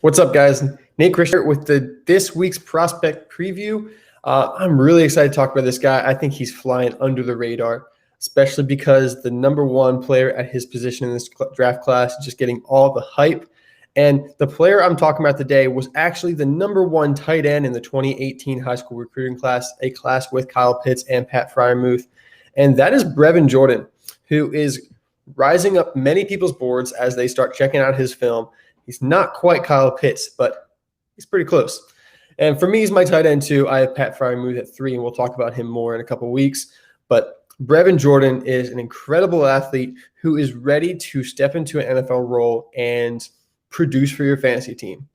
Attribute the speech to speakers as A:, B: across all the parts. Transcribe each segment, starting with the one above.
A: What's up, guys? Nate Christian with this week's prospect preview. I'm really excited to talk about this guy. I think he's flying under the radar, especially because the number one player at his position in this draft class is just getting all the hype. And the player I'm talking about today was actually the number one tight end in the 2018 high school recruiting class, a class with Kyle Pitts and Pat Fryermuth. And that is Brevin Jordan, who is rising up many people's boards as they start checking out his film. He's not quite Kyle Pitts, but he's pretty close. And for me, he's my tight end too. I have Pat Fryermuth at 3, and we'll talk about him more in a couple of weeks. But Brevin Jordan is an incredible athlete who is ready to step into an NFL role and produce for your fantasy team.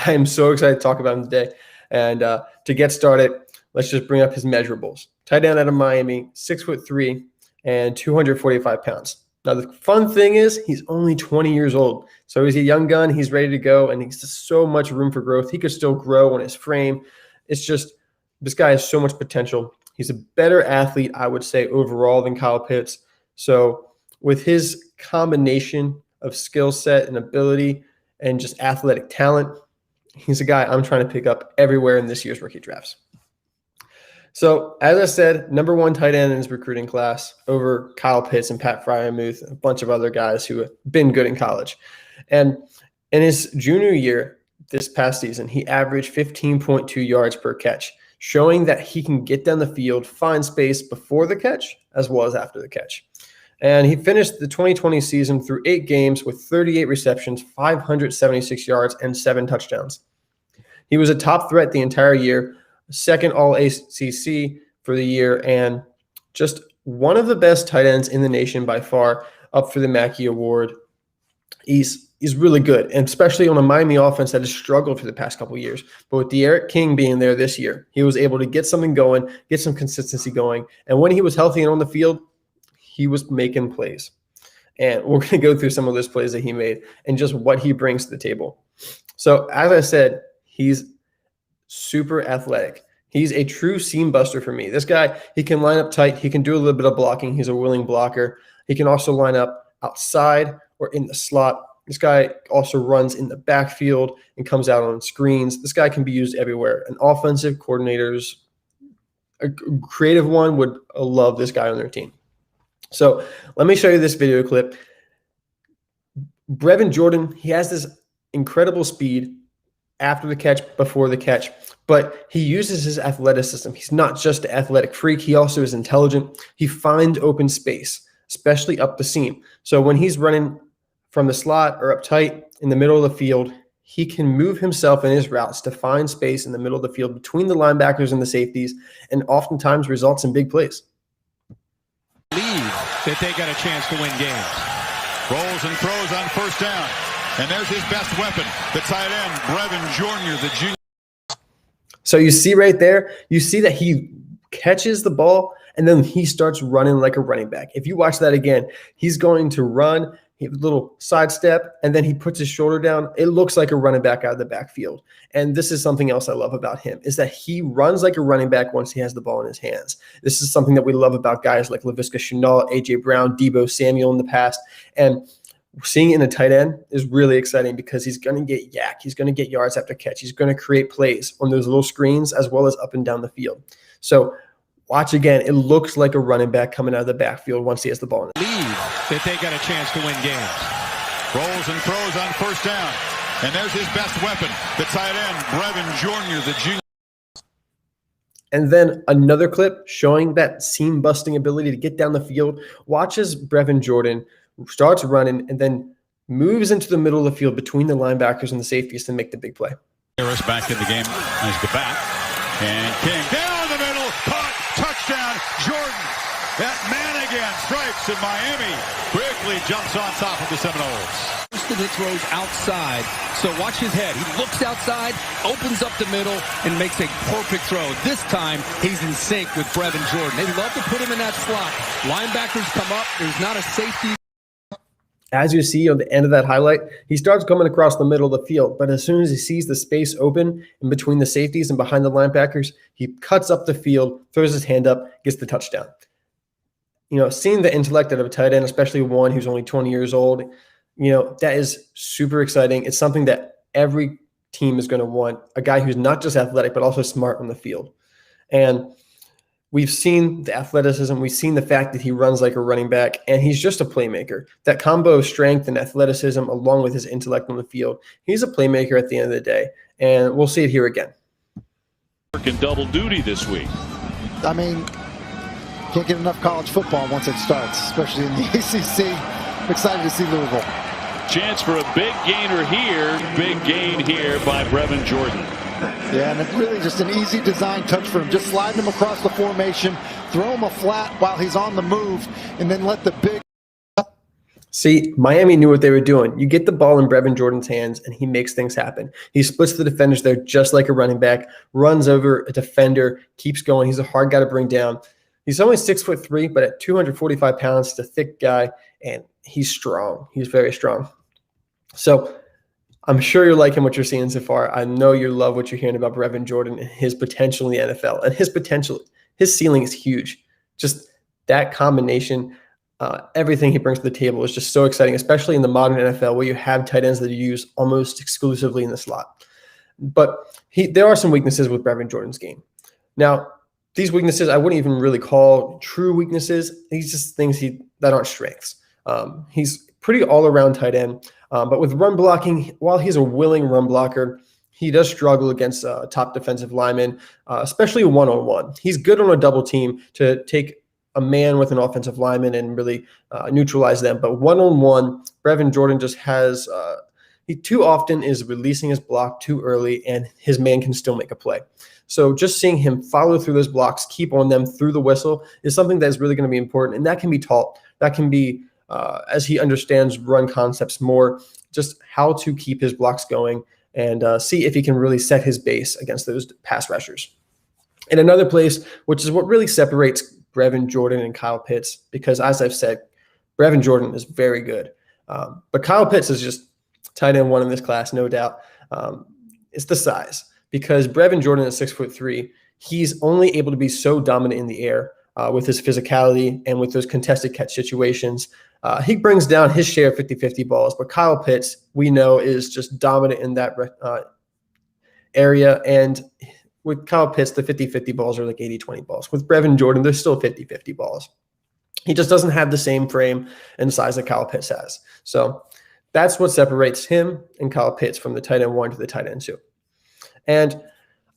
A: I am so excited to talk about him today. And to get started, let's just bring up his measurables. Tight end out of Miami, 6'3" and 245 pounds. Now, the fun thing is he's only 20 years old. So he's a young gun. He's ready to go, and he's just so much room for growth. He could still grow on his frame. It's just this guy has so much potential. He's a better athlete, I would say, overall than Kyle Pitts. So with his combination of skill set and ability and just athletic talent, he's a guy I'm trying to pick up everywhere in this year's rookie drafts. So, as I said, number one tight end in his recruiting class over Kyle Pitts and Pat Fryermuth and a bunch of other guys who have been good in college. And in his junior year this past season, he averaged 15.2 yards per catch, showing that he can get down the field, find space before the catch as well as after the catch. And he finished the 2020 season through 8 games with 38 receptions, 576 yards, and 7 touchdowns. He was a top threat the entire year, second All-ACC for the year, and just one of the best tight ends in the nation by far, up for the Mackey Award. He's really good, and especially on a Miami offense that has struggled for the past couple of years. But with D'Eriq King being there this year, he was able to get something going, get some consistency going, and when he was healthy and on the field, he was making plays. And we're going to go through some of those plays that he made and just what he brings to the table. So, as I said, he's super athletic. He's a true seam buster for me. This guy, he can line up tight. He can do a little bit of blocking. He's a willing blocker. He can also line up outside or in the slot. This guy also runs in the backfield and comes out on screens. This guy can be used everywhere. And offensive coordinators, a creative one, would love this guy on their team. So let me show you this video clip. Brevin Jordan, he has this incredible speed after the catch, before the catch, but he uses his athleticism. He's not just an athletic freak. He also is intelligent. He finds open space, especially up the seam. So when he's running from the slot or up tight in the middle of the field, he can move himself in his routes to find space in the middle of the field between the linebackers and the safeties, and oftentimes results in big plays.
B: That they got a chance to win games. Rolls and throws on first down. And there's his best weapon, the tight end, Brevin Jordan, the junior.
A: So you see right there, you see that he catches the ball and then he starts running like a running back. If you watch that again, he's going to run, a little sidestep, and then he puts his shoulder down. It looks like a running back out of the backfield. And this is something else I love about him, is that he runs like a running back once he has the ball in his hands. This is something that we love about guys like Laviska Shenault, A.J. Brown, Deebo Samuel in the past. And seeing it in a tight end is really exciting because he's going to get yak. He's going to get yards after catch. He's going to create plays on those little screens as well as up and down the field. So watch again. It looks like a running back coming out of the backfield once he has the ball.
B: That they got a chance to win games. Rolls and throws on first down. And there's his best weapon, the tight end, Brevin Jordan, the junior.
A: And then another clip showing that seam-busting ability to get down the field. Watch as Brevin Jordan starts running and then moves into the middle of the field between the linebackers and the safeties to make the big play.
B: Harris back in the game as the back. And King down the middle, caught, touchdown, Jordan. That man again strikes in Miami. Quickly jumps on top of the Seminoles.
C: Most of the throws outside, so watch his head. He looks outside, opens up the middle, and makes a perfect throw. This time, he's in sync with Brevin Jordan. They love to put him in that slot. Linebackers come up. There's not a safety.
A: As you see on the end of that highlight, he starts coming across the middle of the field, but as soon as he sees the space open in between the safeties and behind the linebackers, he cuts up the field, throws his hand up, gets the touchdown. You know, seeing the intellect of a tight end, especially one who's only 20 years old, you know, that is super exciting. It's something that every team is going to want a guy who's not just athletic, but also smart on the field. And we've seen the athleticism. We've seen the fact that he runs like a running back, and he's just a playmaker. That combo of strength and athleticism along with his intellect on the field, he's a playmaker at the end of the day, and we'll see it here again.
B: Working double duty this week.
D: I mean, can't get enough college football once it starts, especially in the ACC. I'm excited to see Louisville.
B: Chance for a big gainer here. Big gain here by Brevin Jordan.
D: Yeah, and it's really just an easy design touch for him. Just sliding him across the formation, throw him a flat while he's on the move, and then let the big...
A: See, Miami knew what they were doing. You get the ball in Brevin Jordan's hands, and he makes things happen. He splits the defenders there just like a running back, runs over a defender, keeps going. He's a hard guy to bring down. He's only 6'3", but at 245 pounds, he's a thick guy, and he's strong. He's very strong. So I'm sure you're liking what you're seeing so far. I know you love what you're hearing about Brevin Jordan and his potential in the NFL. And his ceiling is huge. Just that combination, everything he brings to the table is just so exciting, especially in the modern NFL where you have tight ends that are used almost exclusively in the slot. But there are some weaknesses with Brevin Jordan's game. Now, these weaknesses I wouldn't even really call true weaknesses. These just things that aren't strengths. He's pretty all-around tight end. But with run blocking, while he's a willing run blocker, he does struggle against top defensive linemen, especially one-on-one. He's good on a double team to take a man with an offensive lineman and really neutralize them. But one-on-one, Brevin Jordan just has he too often is releasing his block too early, and his man can still make a play. So just seeing him follow through those blocks, keep on them through the whistle is something that is really going to be important, and that can be taught. That can be as he understands run concepts more, just how to keep his blocks going and see if he can really set his base against those pass rushers. And another place, which is what really separates Brevin Jordan and Kyle Pitts, because as I've said, Brevin Jordan is very good. But Kyle Pitts is just tight end one in this class, no doubt. It's the size, because Brevin Jordan is 6'3". He's only able to be so dominant in the air with his physicality and with those contested catch situations. He brings down his share of 50-50 balls, but Kyle Pitts, we know, is just dominant in that area. And with Kyle Pitts, the 50-50 balls are like 80-20 balls. With Brevin Jordan, they're still 50-50 balls. He just doesn't have the same frame and size that Kyle Pitts has. So that's what separates him and Kyle Pitts from the tight end 1 to the tight end 2. And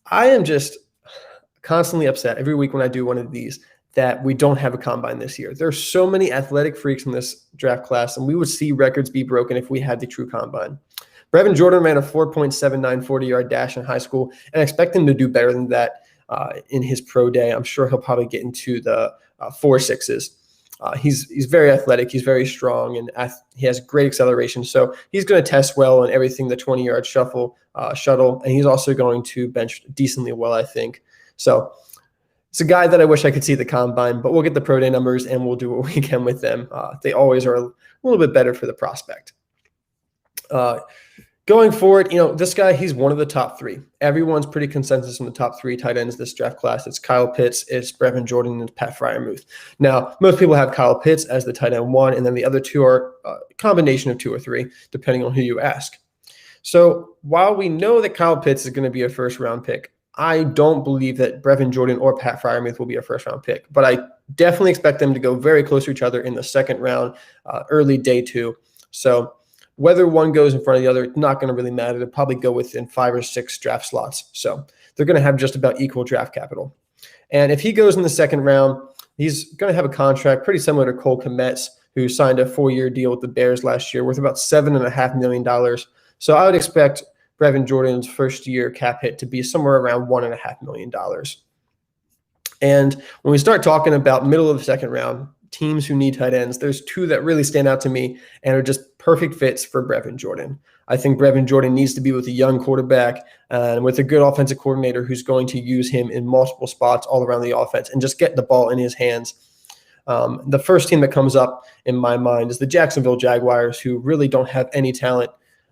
A: I am just constantly upset every week when I do one of these that we don't have a combine this year. There are so many athletic freaks in this draft class, and we would see records be broken if we had the true combine. Brevin Jordan ran a 4.79 40-yard dash in high school, and I expect him to do better than that in his pro day. I'm sure he'll probably get into the 4.6s. He's very athletic. He's very strong, and he has great acceleration. So he's going to test well on everything, the 20-yard shuttle, and he's also going to bench decently well, I think. So it's a guy that I wish I could see at the combine, but we'll get the pro day numbers and we'll do what we can with them. They always are a little bit better for the prospect. Going forward, this guy, he's one of the top 3. Everyone's pretty consensus on the top 3 tight ends this draft class. It's Kyle Pitts, it's Brevin Jordan, and it's Pat Freiermuth. Now, most people have Kyle Pitts as the tight end 1, and then the other 2 are a combination of 2 or 3, depending on who you ask. So while we know that Kyle Pitts is going to be a first-round pick, I don't believe that Brevin Jordan or Pat Freiermuth will be a first-round pick, but I definitely expect them to go very close to each other in the second round, early day 2. So whether one goes in front of the other, it's not going to really matter. They'll probably go within 5 or 6 draft slots. So they're going to have just about equal draft capital. And if he goes in the second round, he's going to have a contract pretty similar to Cole Kmet's, who signed a 4-year deal with the Bears last year worth about $7.5 million. So I would expect Brevin Jordan's first-year cap hit to be somewhere around $1.5 million. And when we start talking about middle of the second round, teams who need tight ends, there's 2 that really stand out to me and are just perfect fits for Brevin Jordan. I think Brevin Jordan needs to be with a young quarterback and with a good offensive coordinator who's going to use him in multiple spots all around the offense and just get the ball in his hands. The first team that comes up in my mind is the Jacksonville Jaguars, who really don't have any talent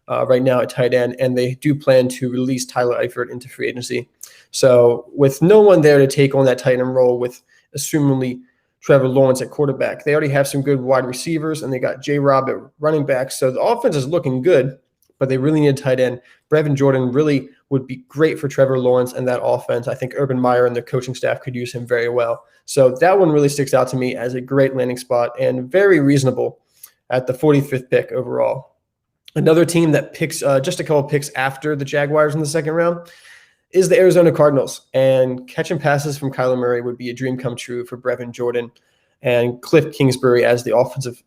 A: right now at tight end, and they do plan to release Tyler Eifert into free agency. So with no one there to take on that tight end role with assumingly Trevor Lawrence at quarterback, they already have some good wide receivers, and they got J-Rob at running back. So the offense is looking good, but they really need a tight end. Brevin Jordan really would be great for Trevor Lawrence and that offense. I think Urban Meyer and their coaching staff could use him very well. So that one really sticks out to me as a great landing spot and very reasonable at the 45th pick overall. Another team that picks just a couple picks after the Jaguars in the second round is the Arizona Cardinals. And catching passes from Kyler Murray would be a dream come true for Brevin Jordan and Cliff Kingsbury as the offensive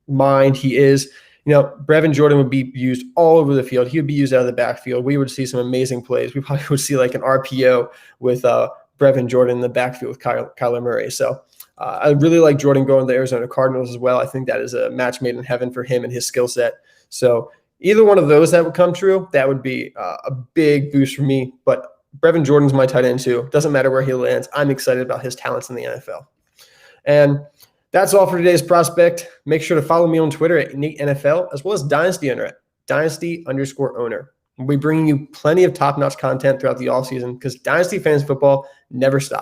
A: mind he is. Brevin Jordan would be used all over the field. He would be used out of the backfield. We would see some amazing plays. We probably would see like an RPO with Brevin Jordan in the backfield with Kyler Murray. So I really like Jordan going to the Arizona Cardinals as well. I think that is a match made in heaven for him and his skill set. So either one of those that would come true, that would be a big boost for me. But Brevin Jordan's my tight end too. Doesn't matter where he lands. I'm excited about his talents in the NFL. And that's all for today's prospect. Make sure to follow me on Twitter at NateNFL, as well as Dynasty Owner at Dynasty_owner. We'll be bringing you plenty of top-notch content throughout the offseason because Dynasty Fans Football never stops.